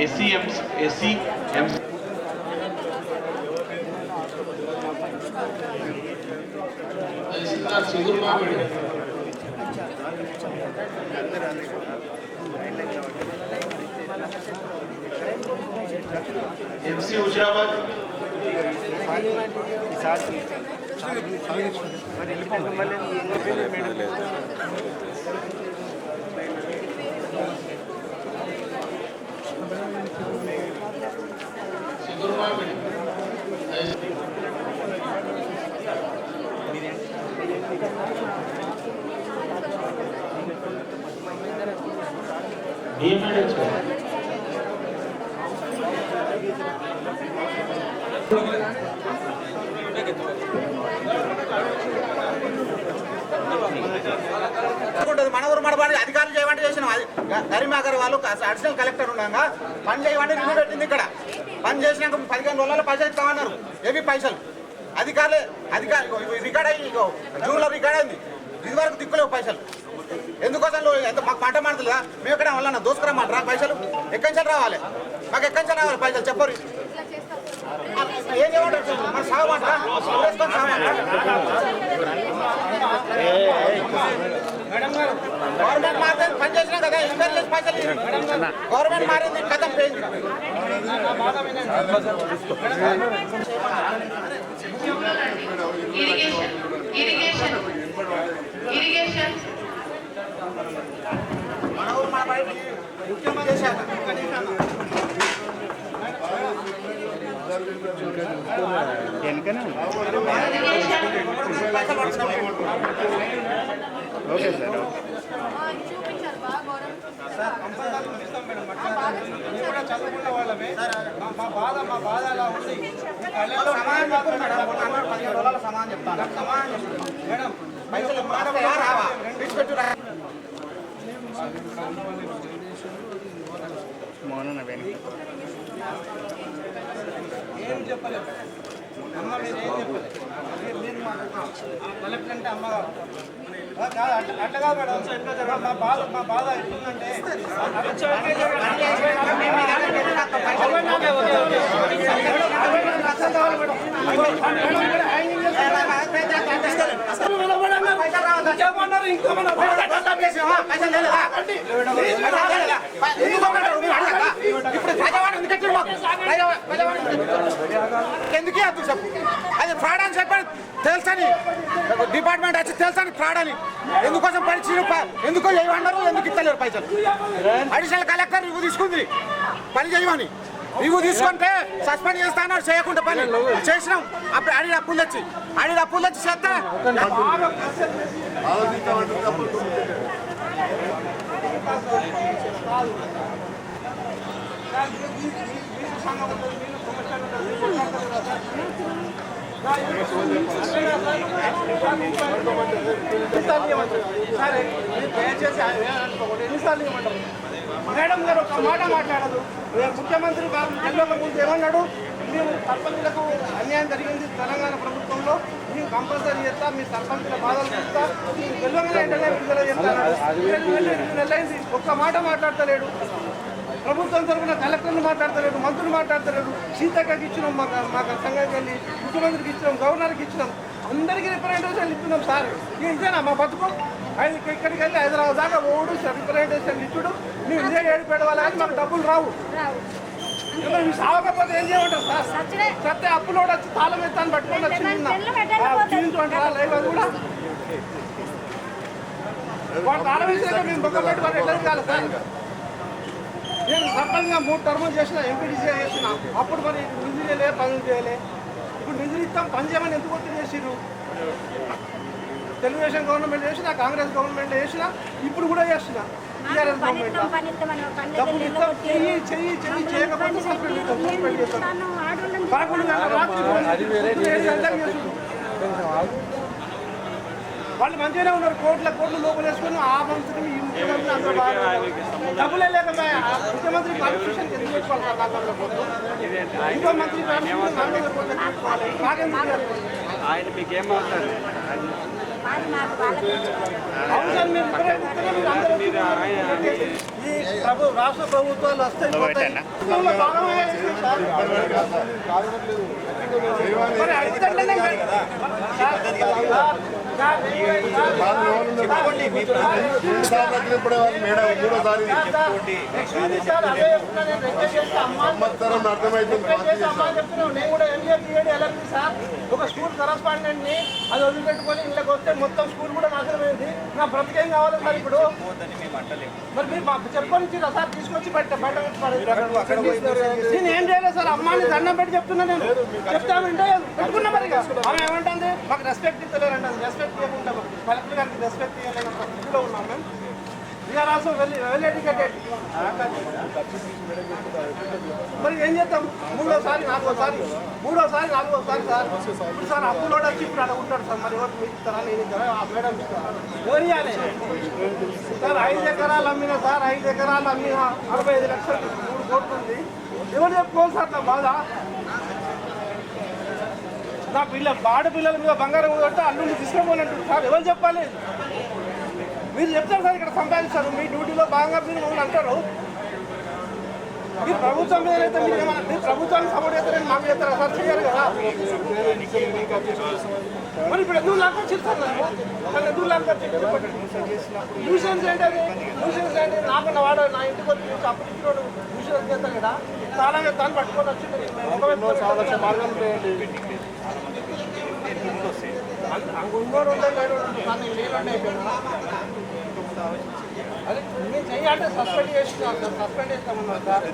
SC MC MC Huzurabad మనవరు మనబాడి అధికారులు చేయమంటే చేసిన కరీంనగర్ వాళ్ళు అడిషనల్ కలెక్టర్ ఉండగా పని చేయమంటే రివ్యూ పెట్టింది. ఇక్కడ పని చేసినాక 15 రోజుల్లో పైసలు ఇస్తామన్నారు. ఏవి పైసలు అధికారులు రికార్డ్ అయ్యి జూన్లో రికార్డ్ అయింది. ఇది వరకు దిక్కులేవు పైసలు. ఎందుకోసం ఎంత మాకు పంట మాడతలేదా? మేము ఎక్కడ వల్ల దోసుకురమ్మంటారా పైసలు? ఎక్కడి నుంచి రావాలి? మాకు ఎక్కడి నుంచి రావాలి పైసలు చెప్పరు. ఏం చేయమంటారు? మరి సాగమంటారా? గవర్నమెంట్ మారింది, పని చేసినా కదా ఇన్వెస్ట్ చేసి పైసలు గవర్నమెంట్ మారింది, కథం పోయింది. మన ఊరు మన బయట ముఖ్యమంత్రి చేశాక ఓకే సార్ చదువుకున్న వాళ్ళమే మా బాధ అలా ఉంది. సమానం చెప్తాను, సమానం చెప్తాను. మేడం పైసలు రావా తీసుకొచ్చు మౌన ఏం చెప్పలేదు. అమ్మ మీరు ఏం చెప్పలేదు. మీరు కలెక్టర్ అంటే అమ్మ అట్లా కాదు మేడం. మా బాధ ఎట్లుందంటే ఎందుకే అది చెప్పు. అది ఫ్రాడ్ అని చెప్పని తెలుసని డిపార్ట్మెంట్ వచ్చి తెలుసని ఫ్రాడ్ అని ఎందుకోసం పరీక్ష ఎందుకో చేయమన్నారు, ఎందుకు ఇస్తలేరు పైసలు. అడిషనల్ కలెక్టర్ రివ్యూ తీసుకుంది పని చేయమని. రివ్యూ తీసుకుంటే సస్పెండ్ చేస్తాను, చేయకుండా పని చేసినాం. అప్పుడు అడిగి అప్పులు తెచ్చి చేస్తే మేడం గారు ఒక మాట మాట్లాడదు. ముఖ్యమంత్రి గెలవక ముందు ఏమన్నాడు? మేము సర్పంచులకు అన్యాయం జరిగింది తెలంగాణ ప్రభుత్వంలో, మేము కంపల్సరీ చేస్తా, మీ సర్పంచుల బాధలు చూస్తా, గెలవగానే వెంటనే విడుదల చేస్తాను. నెలైంది, ఒక్క మాట మాట్లాడతలేడు. ప్రభుత్వం తరఫున కలెక్టర్లు మాట్లాడతలేడు, మంత్రులు మాట్లాడతలేడు. సీతక్కకి ఇచ్చినాం, మాకు సంఘానికి వెళ్ళి ముఖ్యమంత్రికి ఇచ్చినాం, గవర్నర్కి ఇచ్చినాం, అందరికీ రిప్రజెంటేషన్ ఇస్తున్నాం. సార్ ఇదేనా మా బతుకు? ఇక్కడికి వెళ్ళి హైదరాబాద్ దాకా ఓడు రిప్రజెంటేషన్ ఇచ్చుడు. మేము ఇదే ఏడు పెడవాలి కానీ మాకు డబ్బులు రావు. సాగకపోతే ఏం చేయమంటారు సార్? సత్తే అప్పులో వచ్చి తాళం ఎత్తాను పట్టుకొని వచ్చిందంటారా? లైవ్ అది కూడా వాడు తాళం వేసాక మేము బొక్క పెట్టుకొని ఎట్లా కాదు సార్? నేను సర్పంచ్గా 3 టర్ములు చేసిన, ఎంపీడీసీ చేసిన. అప్పుడు మరి నిధులు చేయలే, పనులు చేయలే. ఇప్పుడు నిధులు ఇస్తాం, పని చేయమని ఎందుకు ఒత్తిడి చేసిర్రు? తెలుగుదేశం గవర్నమెంట్ చేసిన, కాంగ్రెస్ గవర్నమెంట్ చేసిన, ఇప్పుడు కూడా చేసిన. టీఆర్ఎస్ గవర్నమెంట్ డబ్బులు ఇస్తాం, చెయ్యి చేయకపోతే సస్పెండ్ చేస్తాం. 11 గంటల రాత్రి 7 గంటలకు చేస్తున్నారు. వాళ్ళు మంచిగానే ఉన్నారు, కోట్లు లోపల వేసుకుని ఆ మంత్రి ఈ ముఖ్యమంత్రి అందరూ బాగా డబ్బులే లేకపోయా. ముఖ్యమంత్రి పర్మిషన్ ఎందుకు పెట్టుకోవాలి? ఇంకో మంత్రి ఆయన మీకేమవుతారు? మాది మాకు వాళ్ళకి ఇచ్చుకోవాలి. అవును సార్, మీరు ఇక్కడే కూర్చున్నా మీరు అందరూ ఈ రాష్ట్ర ప్రభుత్వాలు వస్తాయి పోతాయి. ఇందులో భాగమే ఇది సార్. మరి అడిగితేనే ఒక స్కూల్ కరస్పాండెంట్ ని అది వదిలిపెట్టుకొని ఇళ్ళకి వస్తే మొత్తం స్కూల్ కూడా నాశనమైంది. నా బ్రతికేం కావాలి సార్ ఇప్పుడు? మరి మీరు మాకు చెప్పని సార్ తీసుకొచ్చి బయట నేను ఏం చేయలేదు సార్. అమ్మాయిని దండం పెట్టి చెప్తున్నా, నేను చెప్తామంటే పెట్టుకున్నా. మరి ఆమె ఏమంటుంది, మాకు రెస్పెక్ట్ ఇస్తలేరంటే రెస్పెక్ట్ ఇవ్వకుండా కలెక్టర్ గారికి రెస్పెక్ట్ ఇవ్వలేనంత స్థితిలో ఉన్నాం మేము. We are also well educated. మరి ఏం చేద్దాం? మూడోసారి నాలుగోసారి సార్. ఇప్పుడు సార్ అప్పులో వచ్చి ఇప్పుడు అడుగుంటాడు సార్. మరి ఎవరు మీకు ఇస్తారా, నేను ఇస్తారా, ఆ మేడం ఇస్తారా, ఎవరు ఇవ్వాలి సార్? 5 ఎకరాలు అమ్మినా సార్, 5 ఎకరాలు అమ్మినా 65 లక్షలు 3 కోట్లు ఉంది. ఎవరు చెప్పుకోవాలి సార్ నా బాధ? నా ఆడపిల్లల మీద బంగారం కొడితే అల్లుని తీసుకుపోనంటుంది సార్. ఎవరు చెప్పాలి? మీరు చెప్తారు సార్, ఇక్కడ సంపాదిస్తారు. మీ డ్యూటీలో భాగంగా మీరు మమ్మల్ని అంటారు. మీరు ప్రభుత్వం మీద అయితే మీరు ఏమన్నా మీరు ప్రభుత్వాన్ని సపోర్ట్ చేస్తారని మాకు చేస్తారా సార్? చేయాలి కదా. మరి ఇప్పుడు ఎందుకు లాక్ వచ్చింది సార్? నన్ను ఎందుకు లాక్ వచ్చింది? న్యూసెన్స్ ఏంటది? న్యూసెన్స్ ఏంటి? నాకున్న వాడు నా ఇంటికి వచ్చి అప్పుడు ఇంట్లో న్యూసెన్స్ చేస్తాను కదా. చాలా దాన్ని పట్టుకొని వచ్చింది. ఇంకోటి ఉంటాయి, నేను అయిపోయినా అదే నేను చెయ్యాలంటే సస్పెండ్ చేస్తున్నాను సార్. సస్పెండ్ చేస్తామన్నారు సార్.